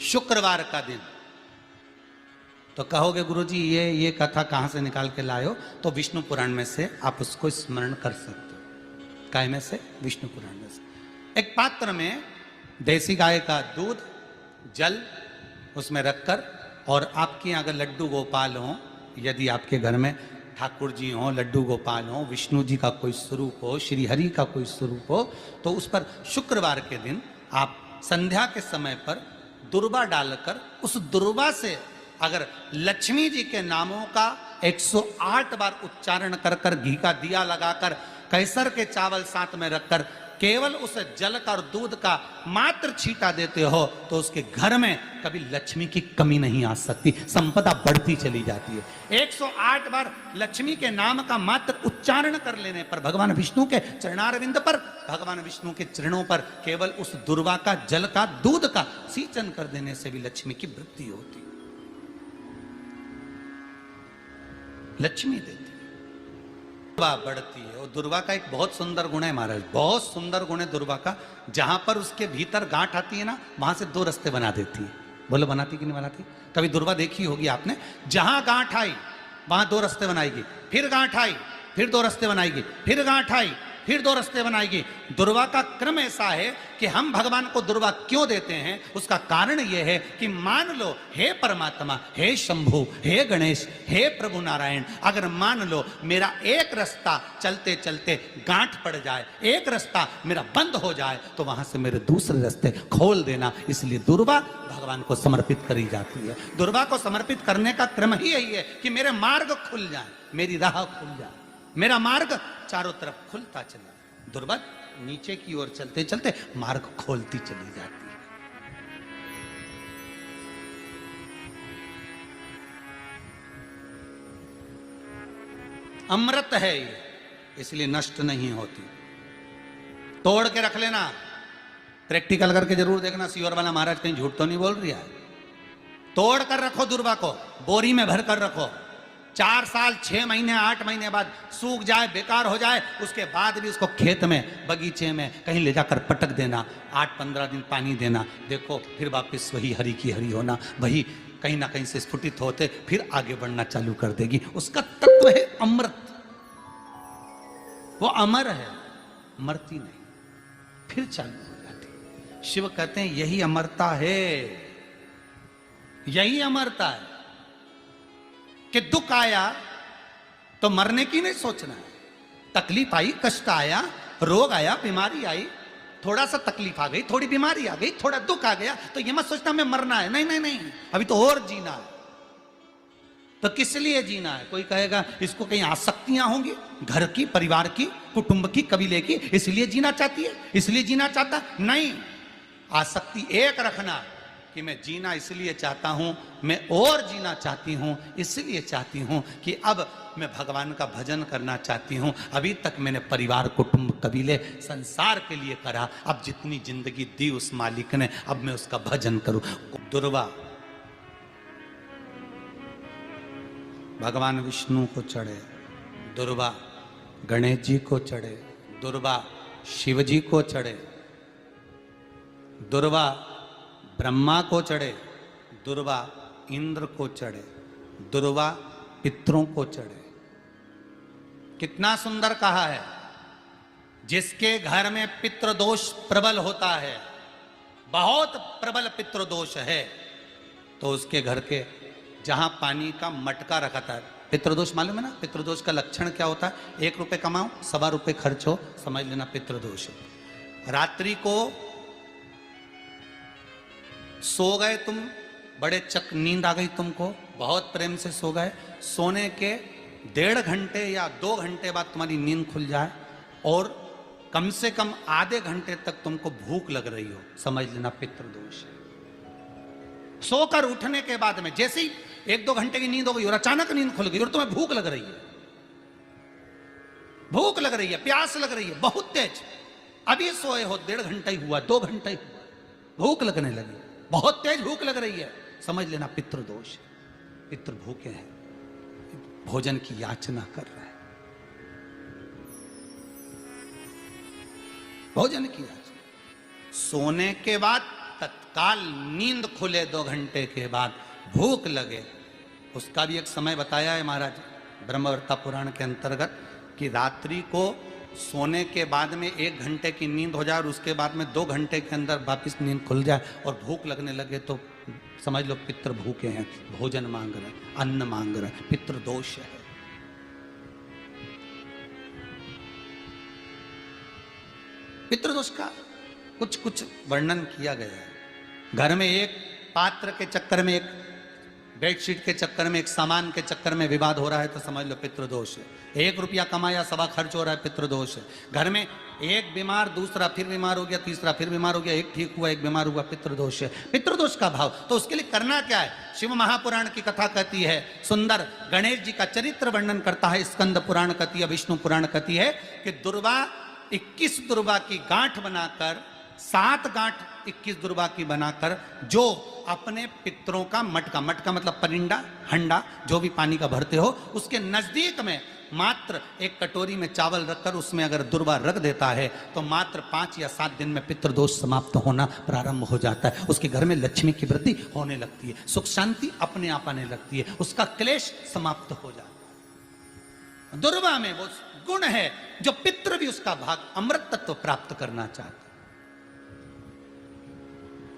शुक्रवार का दिन। तो कहोगे गुरुजी ये कथा कहां से निकाल के लाए हो? तो विष्णु पुराण में से आप उसको स्मरण कर सकते हो। काय में से? विष्णु पुराण में से। एक पात्र में देसी गाय का दूध, जल उसमें रखकर, और आपके यहाँ अगर लड्डू गोपाल हो, यदि आपके घर में ठाकुर जी हो, लड्डू गोपाल हो, विष्णु जी का कोई स्वरूप हो, श्री हरि का कोई स्वरूप हो, तो उस पर शुक्रवार के दिन आप संध्या के समय पर दुर्वा डालकर उस दुर्वा से अगर लक्ष्मी जी के नामों का 108 बार उच्चारण कर कर, घी का दिया लगाकर, कैसर के चावल साथ में रखकर केवल उस जल का और दूध का मात्र छींटा देते हो, तो उसके घर में कभी लक्ष्मी की कमी नहीं आ सकती, संपदा बढ़ती चली जाती है। 108 बार लक्ष्मी के नाम का मात्र उच्चारण कर लेने पर, भगवान विष्णु के चरणारविंद पर, भगवान विष्णु के चरणों पर केवल उस दुर्वा का, जल का, दूध का सींचन कर देने से भी लक्ष्मी की वृद्धि होती, लक्ष्मी देती, दुर्वा बढ़ती है। और दुर्वा का एक बहुत सुंदर गुण है महाराज, बहुत सुंदर गुण है दुर्वा का। जहां पर उसके भीतर गांठ आती है ना, वहां से 2 रास्ते बना देती है। बोलो बनाती कि नहीं बनाती? कभी दुर्वा देखी होगी आपने। जहां गांठ आई वहां 2 रास्ते बनाएगी, फिर गांठ आई फिर 2 रास्ते बनाएगी, फिर गांठ आई फिर 2 रास्ते बनाएगी। दुर्वा का क्रम ऐसा है कि हम भगवान को दुर्वा क्यों देते हैं, उसका कारण यह है कि मान लो हे परमात्मा, हे शंभु, हे गणेश, हे प्रभु नारायण, अगर मान लो मेरा एक रास्ता चलते चलते गांठ पड़ जाए, एक रास्ता मेरा बंद हो जाए, तो वहां से मेरे दूसरे रास्ते खोल देना। इसलिए दुर्वा भगवान को समर्पित करी जाती है। दुर्वा को समर्पित करने का क्रम ही यही है कि मेरे मार्ग खुल जाए, मेरी राह खुल जाए, मेरा मार्ग चारों तरफ खुलता चला। दुर्वा नीचे की ओर चलते चलते मार्ग खोलती चली जाती है। अमृत है ये, इसलिए नष्ट नहीं होती। तोड़ के रख लेना, प्रैक्टिकल करके जरूर देखना, सियोर वाला महाराज कहीं झूठ तो नहीं बोल रहा है। तोड़ कर रखो दुर्वा को, बोरी में भर कर रखो। 4 साल, 6 महीने, 8 महीने बाद सूख जाए, बेकार हो जाए, उसके बाद भी उसको खेत में, बगीचे में कहीं ले जाकर पटक देना, 8-15 दिन पानी देना। देखो फिर वापस वही हरि की हरि होना, वही कहीं ना कहीं से स्फुटित होते फिर आगे बढ़ना चालू कर देगी। उसका तत्व है अमृत, वो अमर है, मरती नहीं, फिर चालू हो जाती। शिव कहते हैं यही अमरता है, यही अमरता है कि दुख आया तो मरने की नहीं सोचना है। तकलीफ आई, कष्ट आया, रोग आया, बीमारी आई, थोड़ा सा तकलीफ आ गई, थोड़ी बीमारी आ गई, थोड़ा दुख आ गया, तो ये मत सोचना मैं मरना है। नहीं नहीं नहीं, अभी तो और जीना है। तो किस लिए जीना है? कोई कहेगा इसको कहीं आसक्तियां होंगी, घर की, परिवार की, कुटुंब की, कबीले की, इसलिए जीना चाहती है, इसलिए जीना चाहता। नहीं, आसक्ति एक रखना कि मैं जीना इसलिए चाहता हूं, मैं और जीना चाहती हूं, इसलिए चाहती हूं कि अब मैं भगवान का भजन करना चाहती हूं। अभी तक मैंने परिवार, कुटुंब, कबीले, संसार के लिए करा, अब जितनी जिंदगी दी उस मालिक ने, अब मैं उसका भजन करूं। दुर्वा भगवान विष्णु को चढ़े, दुर्वा गणेश जी को चढ़े, दुर्वा शिव जी को चढ़े, दुर्वा ब्रह्मा को चढ़े, दुर्वा इंद्र को चढ़े, दुर्वा पितरों को चढ़े। कितना सुंदर कहा है। जिसके घर में पितृदोष प्रबल होता है, बहुत प्रबल पितृदोष है, तो उसके घर के जहां पानी का मटका रखा था, पितृदोष मालूम है ना? पितृदोष का लक्षण क्या होता है? 1 रुपए कमाओ, 1.25 रुपए खर्च हो, समझ लेना पितृदोष है। रात्रि को सो गए तुम, बड़े चक नींद आ गई तुमको, बहुत प्रेम से सो गए, सोने के 1.5 घंटे या 2 घंटे बाद तुम्हारी नींद खुल जाए और कम से कम आधे घंटे तक तुमको भूख लग रही हो, समझ लेना पितृदोष है। सोकर उठने के बाद में जैसे ही 1-2 घंटे की नींद हो गई और अचानक नींद खुल गई और तुम्हें भूख लग रही है, भूख लग रही है, प्यास लग रही है बहुत तेज, अभी सोए हो, 1.5 घंटा ही हुआ, 2 घंटा ही हुआ, भूख लगने लगी, बहुत तेज भूख लग रही है, समझ लेना पितृदोष है। पितृ भूखे हैं, भोजन की याचना कर रहे हैं, भोजन की याचना। सोने के बाद तत्काल नींद खुले 2 घंटे के बाद, भूख लगे, उसका भी एक समय बताया है महाराज ब्रह्मवर्ता पुराण के अंतर्गत कि रात्रि को सोने के बाद में 1 घंटे की नींद हो जाए और उसके बाद में 2 घंटे के अंदर वापिस नींद खुल जाए और भूख लगने लगे तो समझ लो पितृ भूखे हैं, भोजन मांग रहे, अन्न मांग रहे, पितृ दोष है। पितृदोष का कुछ कुछ वर्णन किया गया है। घर में एक पात्र के चक्कर में, एक बेडशीट के चक्कर में, एक सामान के चक्कर में विवाद हो रहा है तो समझ लो पितृदोष है। 1 रुपया कमाया, सवा खर्च हो रहा है, पितृदोष है। घर में एक बीमार, दूसरा फिर बीमार हो गया, तीसरा फिर बीमार हो गया, एक ठीक हुआ, एक बीमार हुआ, पितृदोष है। पितृदोष का भाव, तो उसके लिए करना क्या है? शिव महापुराण की कथा कहती है, सुंदर गणेश जी का चरित्र वर्णन करता है, स्कंद पुराण कहती है, विष्णु पुराण कहती है कि दुर्वा 21 दुर्वा की गांठ बनाकर, 7 गांठ 21 दुर्वा की बनाकर जो अपने पितरों का मटका, मटका मतलब परिंडा, हंडा, जो भी पानी का भरते हो, उसके नजदीक में मात्र एक कटोरी में चावल रखकर उसमें अगर दुर्वा रख देता है तो मात्र 5 या 7 दिन में पितृदोष समाप्त होना प्रारंभ हो जाता है। उसके घर में लक्ष्मी की वृद्धि होने लगती है, सुख शांति अपने आप आने लगती है, उसका क्लेश समाप्त हो जाता है। दुर्वा में वो गुण है जो पितृ भी उसका भाग अमृत तत्व प्राप्त करना चाहते,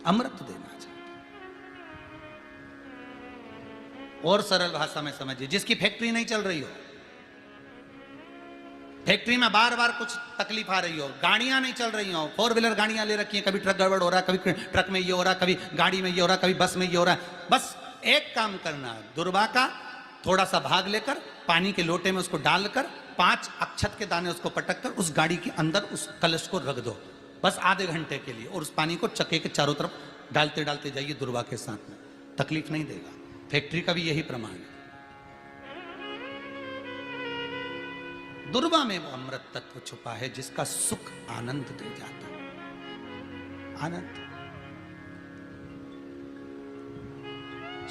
अमृत देना चाहते। और सरल भाषा में समझिए, जिसकी फैक्ट्री नहीं चल रही हो, फैक्ट्री में बार बार कुछ तकलीफ आ रही हो, गाड़ियां नहीं चल रही हो, 4 व्हीलर गाड़ियां ले रखी हैं, कभी ट्रक गड़बड़ हो रहा है, कभी ट्रक में ये हो रहा है, कभी गाड़ी में ये हो रहा है, कभी बस में ये हो रहा है, बस एक काम करना है, दुर्वा का थोड़ा सा भाग लेकर पानी के लोटे में उसको डालकर 5 अक्षत के दाने उसको पटक कर उस गाड़ी के अंदर उस कलश को रख दो, बस आधे घंटे के लिए, और उस पानी को चक्के के चारों तरफ डालते डालते जाइए दुर्वा के साथ में, तकलीफ नहीं देगा। फैक्ट्री का भी यही प्रमाण है। दुर्वा में वो अमृत तत्व छुपा है जिसका सुख आनंद दे जाता है, आनंद।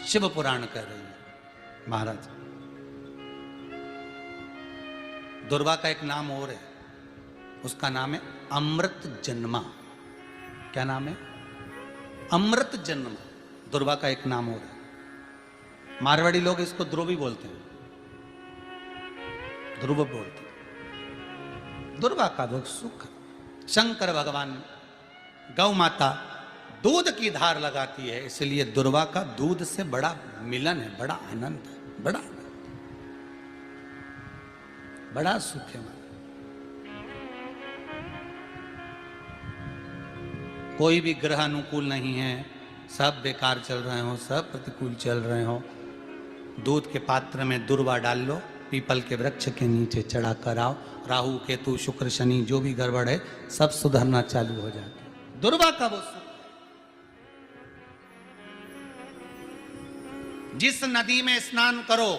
शिव पुराण कह रही है महाराज, दुर्वा का एक नाम और है, उसका नाम है अमृत जन्मा। क्या नाम है? अमृत जन्मा। दुर्वा का एक नाम और है। मारवाड़ी लोग इसको ध्रुवी बोलते हैं, ध्रुव बोलते हैं। दुर्वा का वो सुख, शंकर भगवान गौ माता दूध की धार लगाती है, इसलिए दुर्वा का दूध से बड़ा मिलन है, बड़ा आनंद है, बड़ा आनंद, बड़ा सुख है। कोई भी ग्रह अनुकूल नहीं है, सब बेकार चल रहे हो, सब प्रतिकूल चल रहे हो, दूध के पात्र में दुर्वा डाल लो, पीपल के वृक्ष के नीचे चढ़ा कर आओ, राहु केतु शुक्र शनि जो भी गड़बड़ है सब सुधरना चालू हो जाता है। दुर्वा का वो सुख। जिस नदी में स्नान करो,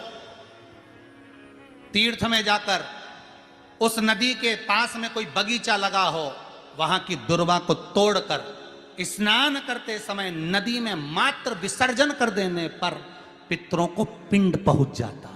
तीर्थ में जाकर, उस नदी के पास में कोई बगीचा लगा हो, वहां की दुर्वा को तोड़कर स्नान करते समय नदी में मात्र विसर्जन कर देने पर पितरों को पिंड पहुंच जाता है।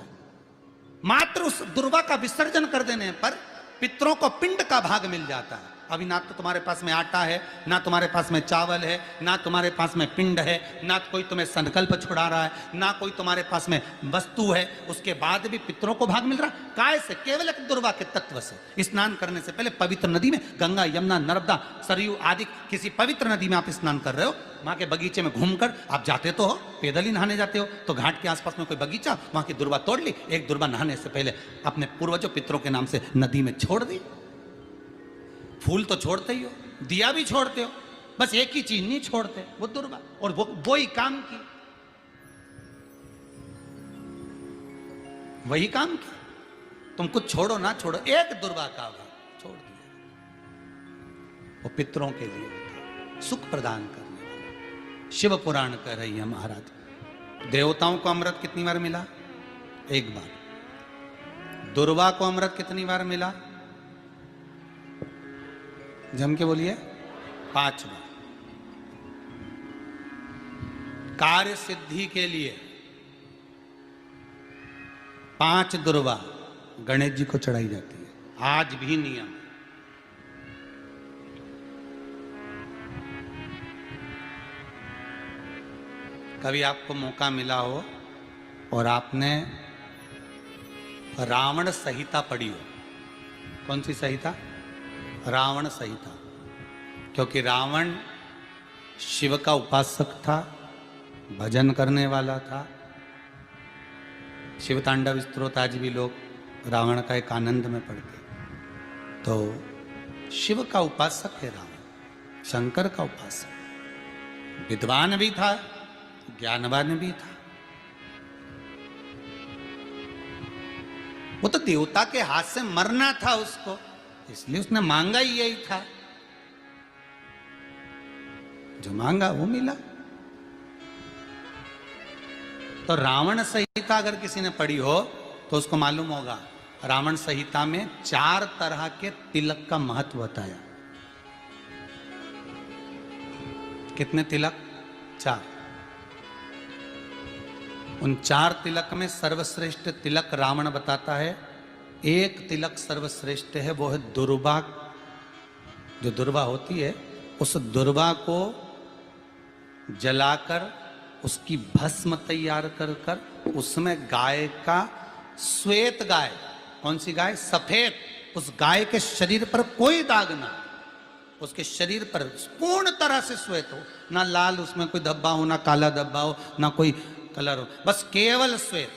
मात्र उस दुर्वा का विसर्जन कर देने पर पितरों को पिंड का भाग मिल जाता है। अभी ना तो तुम्हारे पास में आटा है, ना तुम्हारे पास में चावल है, ना तुम्हारे पास में पिंड है, ना कोई तुम्हें संकल्प छुड़ा रहा है, ना कोई तुम्हारे पास में वस्तु है, उसके बाद भी पितरों को भाग मिल रहा है। काय से? केवल एक दुर्वा के तत्व से। स्नान करने से पहले पवित्र नदी में, गंगा यमुना नर्मदा सरयू आदि किसी पवित्र नदी में आप स्नान कर रहे हो, वहां के बगीचे में घूमकर आप जाते तो हो, पैदल ही नहाने जाते हो, तो घाट के आसपास में कोई बगीचा, वहां की दुर्वा तोड़ ली, एक दुर्वा नहाने से पहले अपने पूर्वजों पितरों के नाम से नदी में छोड़ दी। फूल तो छोड़ते ही हो, दिया भी छोड़ते हो, बस एक ही चीज नहीं छोड़ते, वो दुर्वा, और वो ही काम की, वही काम की। तुम कुछ छोड़ो ना छोड़ो, एक दुर्वा का भाग छोड़ दिया, वो पितरों के लिए होता है, सुख प्रदान करने वाला। शिव पुराण कह रही है महाराज, देवताओं को अमृत कितनी बार मिला? 1 बार। दुर्वा को अमृत कितनी बार मिला? जम के बोलिए, 5 बार। कार्य सिद्धि के लिए 5 दुर्वा गणेश जी को चढ़ाई जाती है, आज भी नियम। कभी आपको मौका मिला हो और आपने रावण संहिता पढ़ी हो। कौन सी संहिता? रावण संहिता। क्योंकि रावण शिव का उपासक था, भजन करने वाला था। शिव तांडव स्तोत्र आज भी लोग रावण का एक आनंद में पढ़ते। तो शिव का उपासक है रावण, शंकर का उपासक। विद्वान भी था, ज्ञानवान भी था। वो तो देवता के हाथ से मरना था उसको, इसलिए उसने मांगा ही यही था। जो मांगा वो मिला। तो रावण संहिता अगर किसी ने पढ़ी हो तो उसको मालूम होगा, रावण संहिता में 4 तरह के तिलक का महत्व बताया। कितने तिलक? 4। उन 4 तिलक में सर्वश्रेष्ठ तिलक रावण बताता है। एक तिलक सर्वश्रेष्ठ है, वो है दुर्वा। जो दुर्वा होती है, उस दुर्वा को जलाकर उसकी भस्म तैयार कर कर उसमें गाय का श्वेत गाय, कौन सी गाय? सफेद। उस गाय के शरीर पर कोई दाग ना, उसके शरीर पर पूर्ण तरह से श्वेत हो, ना लाल उसमें कोई धब्बा हो, ना काला धब्बा हो, ना कोई कलर हो, बस केवल श्वेत।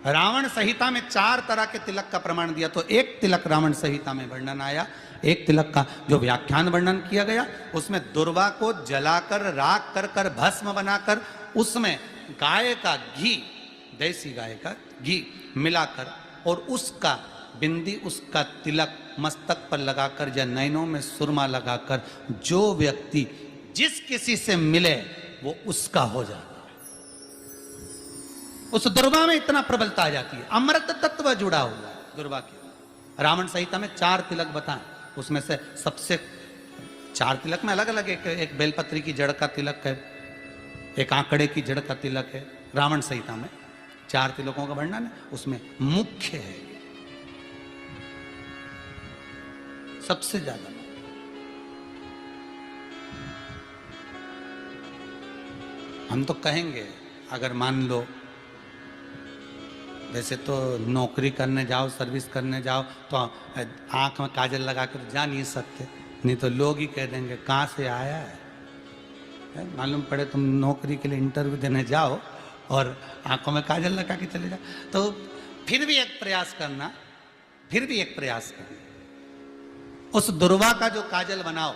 रावण संहिता में 4 तरह के तिलक का प्रमाण दिया। तो एक तिलक रावण संहिता में वर्णन आया, एक तिलक का जो व्याख्यान वर्णन किया गया, उसमें दुर्वा को जलाकर राख कर कर भस्म बनाकर उसमें गाय का घी, देसी गाय का घी मिलाकर और उसका बिंदी, उसका तिलक मस्तक पर लगाकर या नैनों में सुरमा लगाकर जो व्यक्ति जिस किसी से मिले वो उसका हो जाता। उस दुर्वा में इतना प्रबलता आ जाती है, अमृत तत्व जुड़ा हुआ है दुर्वा के। रावण संहिता में 4 तिलक बताएं, उसमें से सबसे 4 तिलक में अलग अलग, एक बेलपत्री की जड़ का तिलक है, एक आंकड़े की जड़ का तिलक है। रावण संहिता में 4 तिलकों का वर्णन है, उसमें मुख्य है सबसे ज्यादा। हम तो कहेंगे, अगर मान लो वैसे तो नौकरी करने जाओ, सर्विस करने जाओ तो आंख में काजल लगा कर जा नहीं सकते, नहीं तो लोग ही कह देंगे कहाँ से आया है। मालूम पड़े तुम नौकरी के लिए इंटरव्यू देने जाओ और आंखों में काजल लगा के चले जाओ, तो फिर भी एक प्रयास करना, फिर भी एक प्रयास करना। उस दुर्वा का जो काजल बनाओ,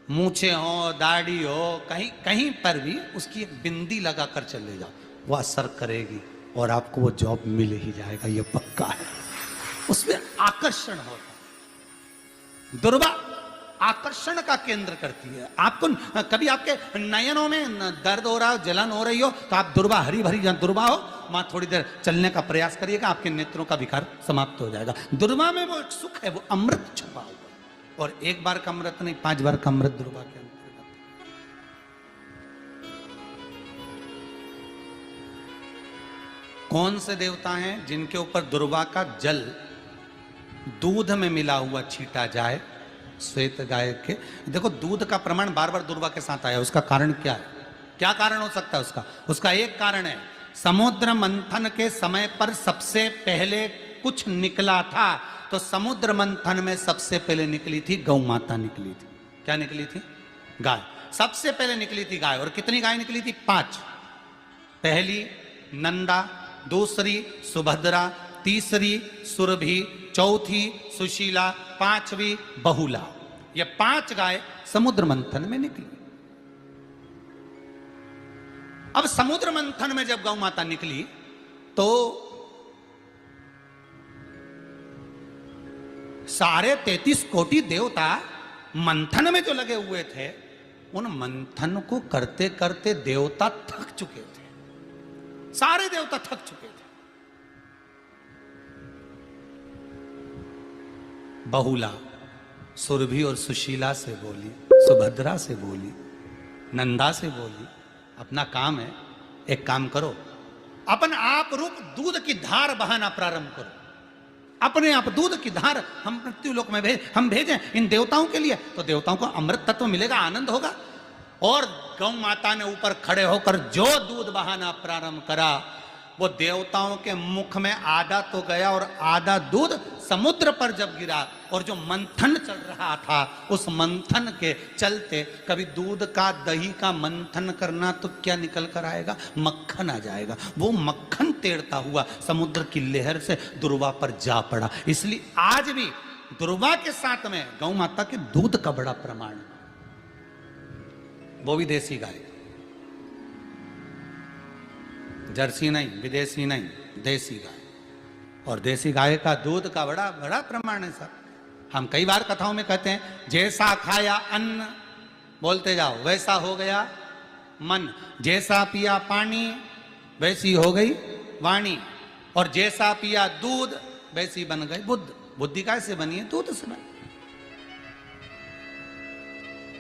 मूछे हो, दाढ़ी हो, कहीं कहीं पर भी उसकी एक बिंदी लगा कर चले जाओ, वो असर करेगी और आपको वो जॉब मिल ही जाएगा, ये पक्का है। उसमें आकर्षण होता। दुर्वा आकर्षण का केंद्र करती है। आपको कभी आपके नयनों में दर्द हो रहा हो, जलन हो रही हो, तो आप दुर्वा, हरी भरी जहाँ दुर्वा हो वहां थोड़ी देर चलने का प्रयास करिएगा, आपके नेत्रों का विकार समाप्त हो जाएगा। दुर्वा में वो एक सुख है, वो अमृत छुपा हुआ, और एक बार का अमृत नहीं, 5 बार का अमृत दुर्वा के अंदर। कौन से देवता हैं जिनके ऊपर दुर्वा का जल दूध में मिला हुआ छीटा जाए? श्वेत गाय के। देखो दूध का प्रमाण बार बार दुर्वा के साथ आया, उसका कारण क्या है? क्या कारण हो सकता है उसका? उसका एक कारण है, समुद्र मंथन के समय पर सबसे पहले कुछ निकला था, तो समुद्र मंथन में सबसे पहले निकली थी गौ माता निकली थी। क्या निकली थी? गाय। सबसे पहले निकली थी गाय। और कितनी गाय निकली थी? 5। पहली नंदा, दूसरी सुभद्रा, तीसरी सुरभि, चौथी सुशीला, 5वीं बहुला। ये 5 गाय समुद्र मंथन में निकली। अब समुद्र मंथन में जब गौ माता निकली तो सारे 33 कोटि देवता मंथन में जो लगे हुए थे, उन मंथन को करते करते देवता थक चुके थे। सारे देवता थक चुके थे। बहुला सुरभि और सुशीला से बोली, सुभद्रा से बोली, नंदा से बोली, अपना काम है, एक काम करो, अपन आप रूप दूध की धार बहाना प्रारंभ करो। अपने आप दूध की धार हम मृत्यु लोक में हम भेजें इन देवताओं के लिए, तो देवताओं को अमृत तत्व मिलेगा, आनंद होगा। और गौ माता ने ऊपर खड़े होकर जो दूध बहाना प्रारंभ करा, वो देवताओं के मुख में आधा तो गया और आधा दूध समुद्र पर जब गिरा, और जो मंथन चल रहा था उस मंथन के चलते, कभी दूध का दही का मंथन करना तो क्या निकल कर आएगा, मक्खन आ जाएगा। वो मक्खन तैरता हुआ समुद्र की लहर से दुर्वा पर जा पड़ा। इसलिए आज भी दुर्वा के साथ में गौ माता के दूध का बड़ा प्रमाण, वो भी देसी गाय, जर्सी नहीं, विदेशी नहीं, देसी गाय। और देसी गाय का दूध का बड़ा बड़ा प्रमाण है सर। हम कई बार कथाओं में कहते हैं, जैसा खाया अन्न, बोलते जाओ, वैसा हो गया मन, जैसा पिया पानी वैसी हो गई वाणी, और जैसा पिया दूध वैसी बन गई बुद्ध। बुद्धि कैसे बनी है? दूध से बनी।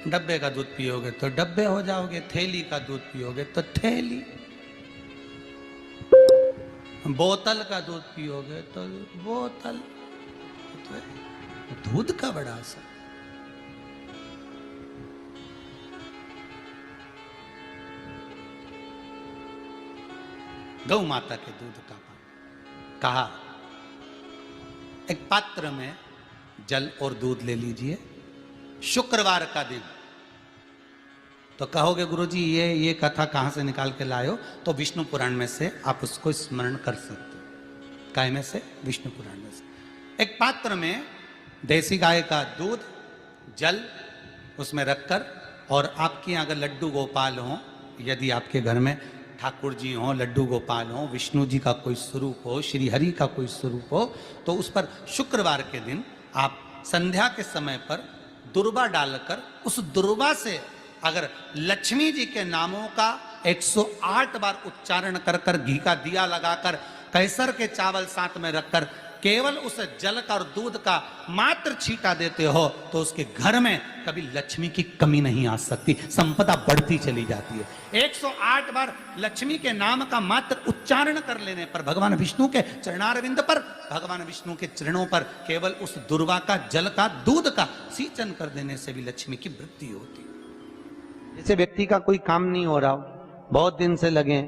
डब्बे का दूध पियोगे तो डब्बे हो जाओगे, थैली का दूध पियोगे तो थैली, बोतल का दूध पियोगे तो बोतल। तो दूध का बड़ा असर। गौ माता के दूध का पान। कहा एक पात्र में जल और दूध ले लीजिए, शुक्रवार का दिन। तो कहोगे गुरुजी ये कथा कहां से निकाल के लाए हो? तो विष्णु पुराण में से आप उसको स्मरण कर सकते हो। काय में से? विष्णु पुराण में से। एक पात्र में देसी गाय का दूध, जल उसमें रखकर, और आपके यहाँ अगर लड्डू गोपाल हो, यदि आपके घर में ठाकुर जी हो, लड्डू गोपाल हो, विष्णु जी का कोई स्वरूप हो, श्री हरि का कोई स्वरूप हो, तो उस पर शुक्रवार के दिन आप संध्या के समय पर दुर्वा डालकर, उस दुर्वा से अगर लक्ष्मी जी के नामों का 108 बार उच्चारण कर कर, घी का दिया लगाकर, कैसर के चावल साथ में रखकर, केवल उस जल का और दूध का मात्र छींटा देते हो, तो उसके घर में कभी लक्ष्मी की कमी नहीं आ सकती, संपदा बढ़ती चली जाती है। 108 बार लक्ष्मी के नाम का मात्र उच्चारण कर लेने पर, भगवान विष्णु के चरणारविंद पर, भगवान विष्णु के चरणों पर केवल उस दुर्वा का, जल का, दूध का सींचन कर देने से भी लक्ष्मी की वृद्धि होती है। जैसे व्यक्ति का कोई काम नहीं हो रहा हो, बहुत दिन से लगे,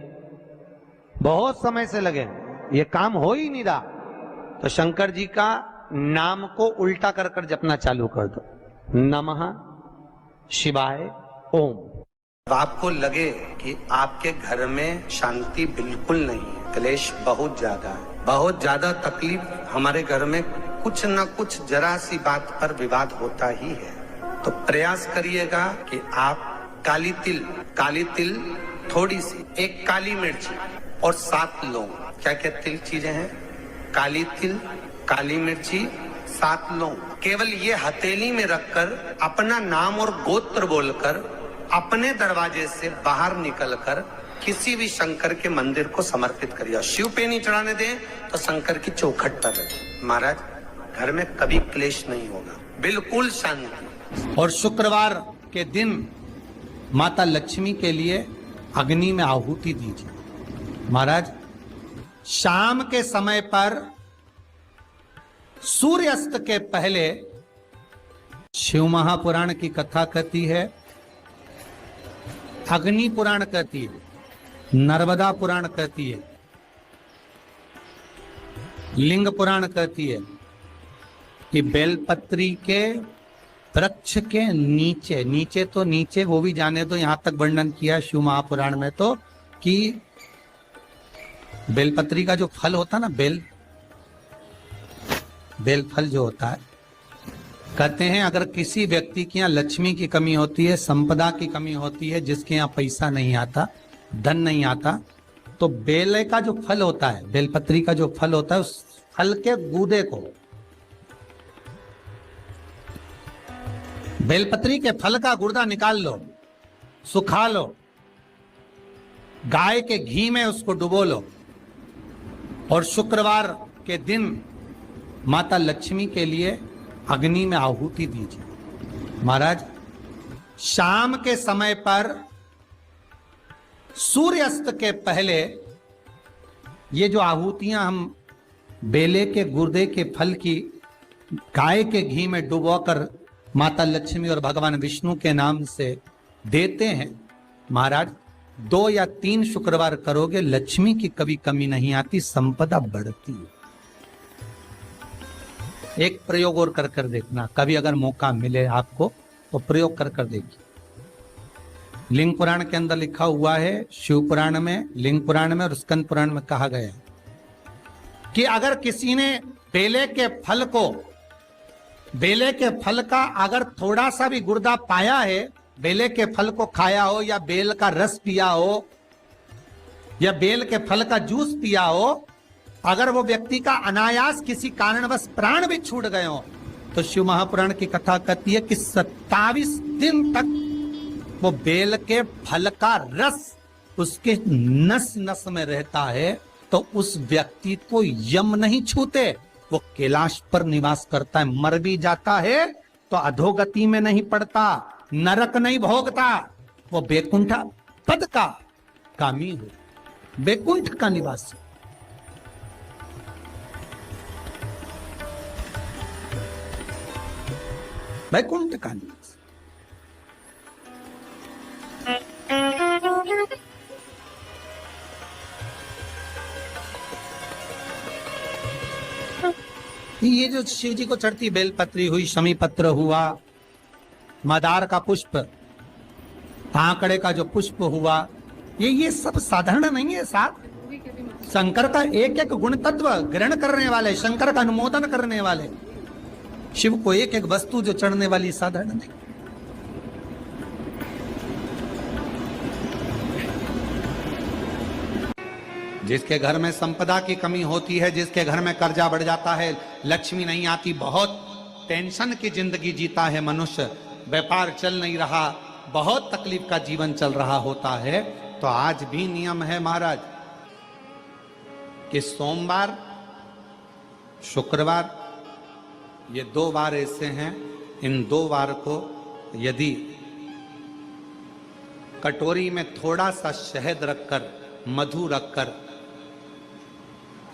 बहुत समय से लगे, ये काम हो ही नहीं रहा, तो शंकर जी का नाम को उल्टा कर कर जपना चालू कर दो। नमः शिवाय ओम। आपको लगे कि आपके घर में शांति बिल्कुल नहीं है, क्लेश बहुत ज्यादा है, बहुत ज्यादा तकलीफ, हमारे घर में कुछ न कुछ जरा सी बात पर विवाद होता ही है, तो प्रयास करिएगा कि आप काली तिल थोड़ी सी, एक काली मिर्ची और 7 लौंग, क्या क्या तिल चीजें हैं, काली तिल, काली मिर्ची, 7 लौंग, केवल ये हथेली में रखकर अपना नाम और गोत्र बोलकर अपने दरवाजे से बाहर निकलकर किसी भी शंकर के मंदिर को समर्पित करिए। शिव पे नहीं चढ़ाने दें तो शंकर की चौखट पर रखें। महाराज, घर में कभी क्लेश नहीं होगा, बिल्कुल शांति। और शुक्रवार के दिन माता लक्ष्मी के लिए अग्नि में आहुति दीजिए। महाराज, शाम के समय पर सूर्यास्त के पहले शिव महापुराण की कथा कहती है, अग्नि पुराण कहती है, नर्मदा पुराण कहती है, लिंग पुराण कहती है कि बेलपत्री के वृक्ष के नीचे तो नीचे वो भी जाने दो, यहां तक वर्णन किया शिव महापुराण में तो कि बेलपत्री का जो फल होता है ना, बेल फल जो होता है, कहते हैं अगर किसी व्यक्ति के यहाँ लक्ष्मी की कमी होती है, संपदा की कमी होती है, जिसके यहाँ पैसा नहीं आता, धन नहीं आता, तो बेल का जो फल होता है, बेलपत्री का जो फल होता है, उस फल के गूदे को, बेलपत्री के फल का गुर्दा निकाल लो, सुखा लो, गाय के घी में उसको डुबो लो, और शुक्रवार के दिन माता लक्ष्मी के लिए अग्नि में आहुति दीजिए। महाराज, शाम के समय पर सूर्यास्त के पहले ये जो आहुतियां हम बेले के गुर्दे के फल की गाय के घी में डुबोकर माता लक्ष्मी और भगवान विष्णु के नाम से देते हैं महाराज। 2 या 3 शुक्रवार करोगे, लक्ष्मी की कभी कमी नहीं आती, संपदा बढ़ती है। एक प्रयोग और कर कर देखना, कभी अगर मौका मिले आपको तो प्रयोग कर कर देखिए। लिंग पुराण के अंदर लिखा हुआ है, शिव पुराण में, लिंग पुराण में और स्कंद पुराण में कहा गया है कि अगर किसी ने बेले के फल का अगर थोड़ा सा भी गुर्दा पाया है, बेले के फल को खाया हो या बेल का रस पिया हो या बेल के फल का जूस पिया हो, अगर वो व्यक्ति का अनायास किसी कारणवश प्राण भी छूट गए हो, तो शिव महापुराण की कथा कहती है कि 27 दिन तक वो बेल के फल का रस उसके नस नस में रहता है, तो उस व्यक्ति को यम नहीं छूते, वो कैलाश पर निवास करता है। मर भी जाता है तो अधोगति में नहीं पड़ता, नरक नहीं भोगता, वो बैकुंठ पद का कामी हो, बैकुंठ का निवासी। बैकुंठ का निवासी। ये जो शिव जी को चढ़ती बेलपत्री हुई, शमी पत्र हुआ, मदार का पुष्प, आंकड़े का जो पुष्प हुआ, ये सब साधारण नहीं है। साथ शंकर का एक एक गुण तत्व ग्रहण करने वाले, शंकर का अनुमोदन करने वाले, शिव को एक एक वस्तु जो चढ़ने वाली साधारण नहीं। जिसके घर में संपदा की कमी होती है, जिसके घर में कर्जा बढ़ जाता है, लक्ष्मी नहीं आती, बहुत टेंशन की जिंदगी जीता है मनुष्य, व्यापार चल नहीं रहा, बहुत तकलीफ का जीवन चल रहा होता है, तो आज भी नियम है महाराज कि सोमवार, शुक्रवार, ये 2 वार ऐसे हैं, इन 2 वार को यदि कटोरी में थोड़ा सा शहद रखकर, मधु रखकर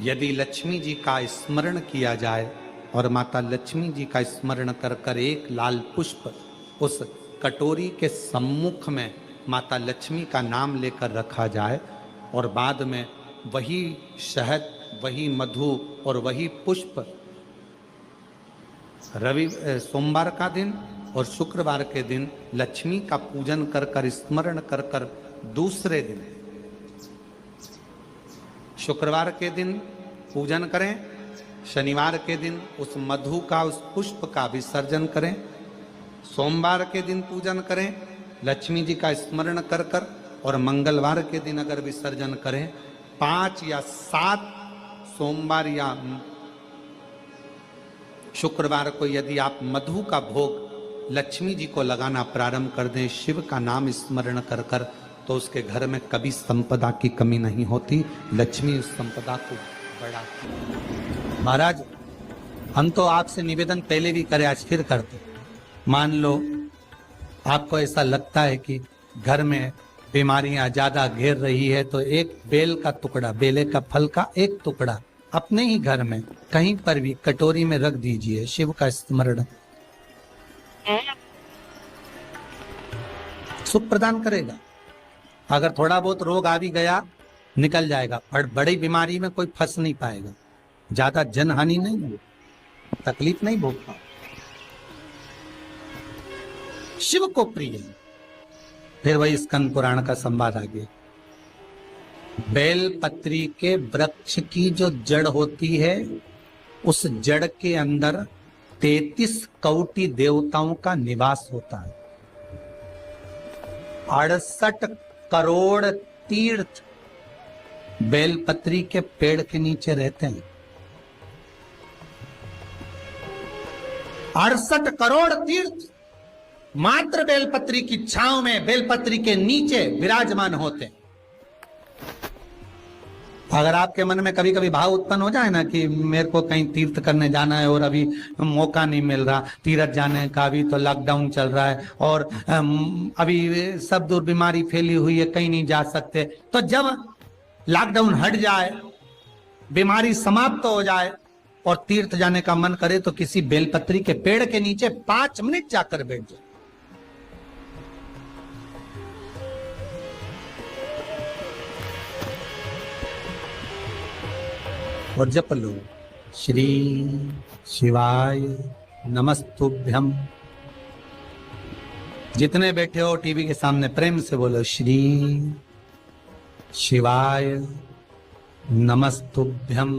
यदि लक्ष्मी जी का स्मरण किया जाए और माता लक्ष्मी जी का स्मरण कर कर एक लाल पुष्प उस कटोरी के सम्मुख में माता लक्ष्मी का नाम लेकर रखा जाए और बाद में वही शहद, वही मधु और वही पुष्प सोमवार का दिन और शुक्रवार के दिन लक्ष्मी का पूजन कर कर, स्मरण कर कर, दूसरे दिन शुक्रवार के दिन पूजन करें, शनिवार के दिन उस मधु का, उस पुष्प का विसर्जन करें, सोमवार के दिन पूजन करें लक्ष्मी जी का स्मरण कर कर, और मंगलवार के दिन अगर विसर्जन करें, 5 या 7 सोमवार या शुक्रवार को यदि आप मधु का भोग लक्ष्मी जी को लगाना प्रारंभ कर दें, शिव का नाम स्मरण कर कर, तो उसके घर में कभी संपदा की कमी नहीं होती, लक्ष्मी उस संपदा को बढ़ाती। महाराज, हम तो आपसे निवेदन पहले भी करे, आज फिर करते। मान लो आपको ऐसा लगता है कि घर में बीमारियां ज्यादा घेर रही है, तो एक बेल का टुकड़ा, बेले का फल का एक टुकड़ा अपने ही घर में कहीं पर भी कटोरी में रख दीजिए, शिव का स्मरण, सुख प्रदान करेगा। अगर थोड़ा बहुत रोग आ भी गया, निकल जाएगा, और बड़ी बीमारी में कोई फंस नहीं पाएगा, ज्यादा जनहानि नहीं होगी, तकलीफ नहीं भोग पाओ। शिव को प्रिय है। फिर वही स्कंद पुराण का संवाद आ गया। बेल पत्री के वृक्ष की जो जड़ होती है, उस जड़ के अंदर 33 कोटि देवताओं का निवास होता है। 68 करोड़ तीर्थ बेलपत्री के पेड़ के नीचे रहते हैं। 68 करोड़ तीर्थ मात्र बेलपत्री की छांव में, बेलपत्री के नीचे विराजमान होते हैं। अगर आपके मन में कभी कभी भाव उत्पन्न हो जाए ना कि मेरे को कहीं तीर्थ करने जाना है और अभी मौका नहीं मिल रहा, तीर्थ जाने का, अभी तो लॉकडाउन चल रहा है और अभी सब दूर बीमारी फैली हुई है, कहीं नहीं जा सकते, तो जब लॉकडाउन हट जाए, बीमारी समाप्त हो जाए और तीर्थ जाने का मन करे, तो किसी बेलपत्री के पेड़ के नीचे 5 मिनट जाकर बैठ जाए। और जप लो, श्री शिवाय नमस्तुभ्यम। जितने बैठे हो टीवी के सामने प्रेम से बोलो, श्री शिवाय नमस्तुभ्यम।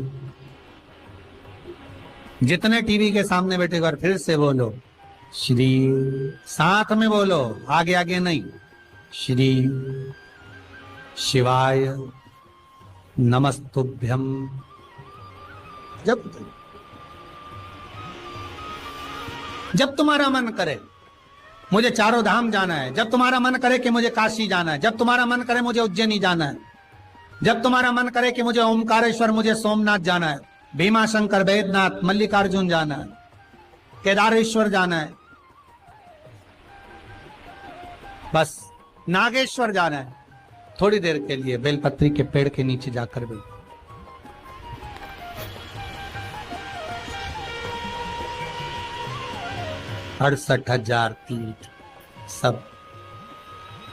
जितने टीवी के सामने बैठे हो फिर से बोलो, श्री, साथ में बोलो, आगे आगे नहीं, श्री शिवाय नमस्तुभ्यम। जब तुम्हारा मन करे मुझे चारों धाम जाना है, जब तुम्हारा मन करे कि मुझे काशी जाना है, जब तुम्हारा मन करे मुझे उज्जैनी जाना है, जब तुम्हारा मन करे कि मुझे ओमकारेश्वर, मुझे सोमनाथ जाना है, भीमा शंकर, बैद्यनाथ, मल्लिकार्जुन जाना है, केदारेश्वर जाना है, बस नागेश्वर जाना है, थोड़ी देर के लिए बेलपत्री के पेड़ के नीचे जाकर भी 68,000 तीर्थ सब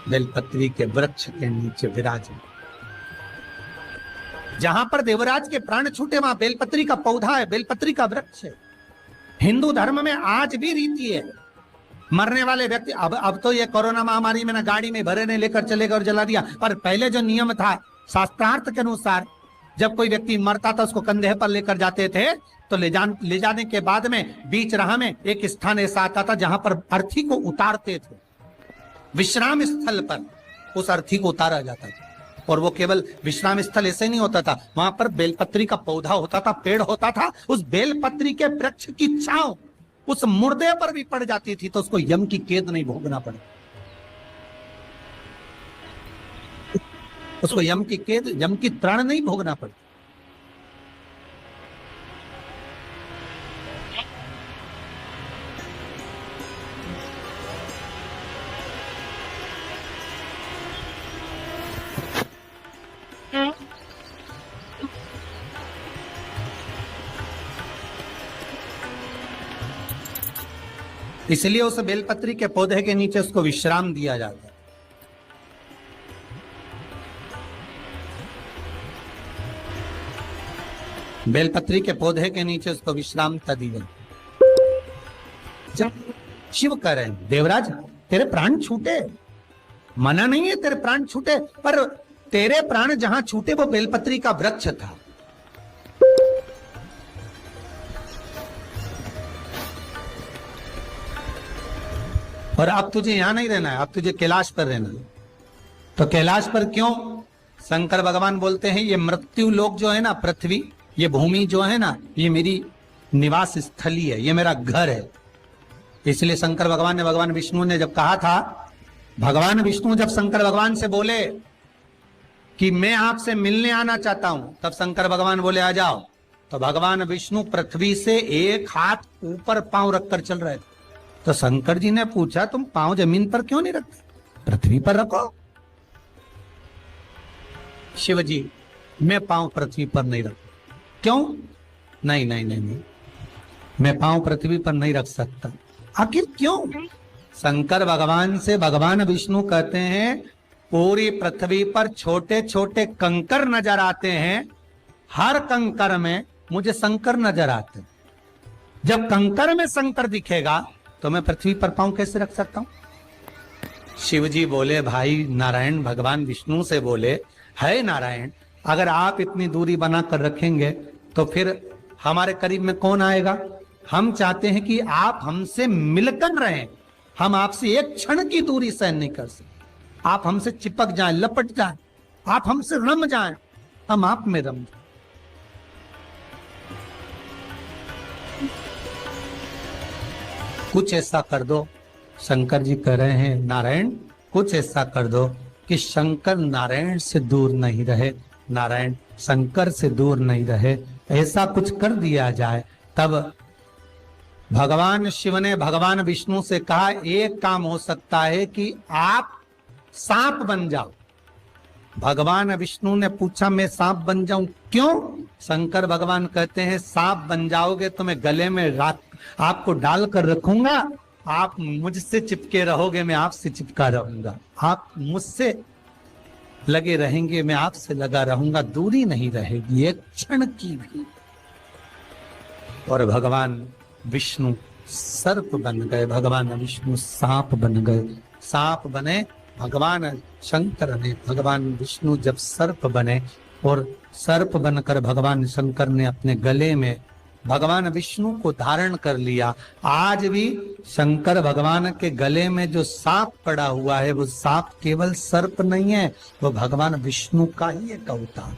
बेलपत्री के वृक्ष के नीचे विराजे। जहां पर देवराज के प्राण छूटे वहां बेलपत्री का पौधा है, बेलपत्री का वृक्ष है। हिंदू धर्म में आज भी रीति है, मरने वाले व्यक्ति, अब तो ये कोरोना महामारी में ना गाड़ी में भरे ने लेकर चले गए और जला दिया, पर पहले जो नियम था शास्त्रार्थ के अनुसार, जब कोई व्यक्ति मरता था उसको कंधे पर लेकर जाते थे, तो ले जाने के बाद में बीच राह में एक स्थान ऐसा आता था जहां पर अर्थी को उतारते थे, विश्राम स्थल पर उस अर्थी को उतारा जाता था। और वो केवल विश्राम स्थल ऐसे नहीं होता था, वहां पर बेलपत्री का पौधा होता था, पेड़ होता था, उस बेलपत्री के वृक्ष की छांव उस मुर्दे पर भी पड़ जाती थी तो उसको यम की कैद नहीं भोगना पड़े, उसको यम की कैद, यम की त्राण नहीं भोगना पड़े। इसलिए उस बेलपत्री के पौधे के नीचे उसको विश्राम दिया जाता है। बेलपत्री के पौधे के नीचे उसको विश्रामता दी गई। जब शिव कह रहे हैं, देवराज तेरे प्राण छूटे, मना नहीं है तेरे प्राण छूटे, पर तेरे प्राण जहां छूटे वो बेलपत्री का वृक्ष था। और अब तुझे यहां नहीं रहना है, अब तुझे कैलाश पर रहना है। तो कैलाश पर क्यों? शंकर भगवान बोलते हैं ये मृत्यु लोक जो है ना, पृथ्वी, ये भूमि जो है ना, ये मेरी निवास स्थली है, ये मेरा घर है। इसलिए शंकर भगवान ने, भगवान विष्णु ने जब कहा था, भगवान विष्णु जब शंकर भगवान से बोले कि मैं आपसे मिलने आना चाहता हूं, तब शंकर भगवान बोले आ जाओ। तो भगवान विष्णु पृथ्वी से एक हाथ ऊपर पांव रखकर चल रहे थे। तो शंकर जी ने पूछा तुम पांव जमीन पर क्यों नहीं रखते, पृथ्वी पर रखो। शिव जी मैं पांव पृथ्वी पर नहीं रख, क्यों? नहीं नहीं नहीं नहीं, मैं पांव पृथ्वी पर नहीं रख सकता। आखिर क्यों? शंकर भगवान से भगवान विष्णु कहते हैं पूरी पृथ्वी पर छोटे छोटे कंकर नजर आते हैं, हर कंकर में मुझे शंकर नजर आते हैं। जब कंकर में शंकर दिखेगा तो मैं पृथ्वी पर पांव कैसे रख सकता हूं? शिव जी बोले, भाई नारायण भगवान विष्णु से बोले, है नारायण अगर आप इतनी दूरी बनाकर रखेंगे तो फिर हमारे करीब में कौन आएगा? हम चाहते हैं कि आप हमसे मिलकर रहें, हम आपसे एक क्षण की दूरी सहन नहीं कर सकते। आप हमसे चिपक जाएं, लपट जाएं, आप हमसे रम जाएं, हम आप में रम जाएं। कुछ ऐसा कर दो, शंकर जी कह रहे हैं नारायण कुछ ऐसा कर दो कि शंकर नारायण से दूर नहीं रहे, नारायण शंकर से दूर नहीं रहे, ऐसा कुछ कर दिया जाए। तब भगवान शिव ने भगवान विष्णु से कहा एक काम हो सकता है कि आप सांप बन जाओ। भगवान विष्णु ने पूछा मैं सांप बन जाऊं क्यों? शंकर भगवान कहते हैं सांप बन जाओगे तो मैं गले में आपको डाल कर रखूंगा, आप मुझसे चिपके रहोगे, मैं आपसे चिपका रहूंगा, आप मुझसे लगे रहेंगे, मैं आपसे लगा रहूंगा, दूरी नहीं रहेगी एक क्षण की भी। और भगवान विष्णु सर्प बन गए, भगवान विष्णु सांप बन गए। सांप बने भगवान शंकर ने, भगवान विष्णु जब सर्प बने और सर्प बनकर भगवान शंकर ने अपने गले में भगवान विष्णु को धारण कर लिया। आज भी शंकर भगवान के गले में जो सांप पड़ा हुआ है वो सांप केवल सर्प नहीं है, वो भगवान विष्णु का ही एक अवतार।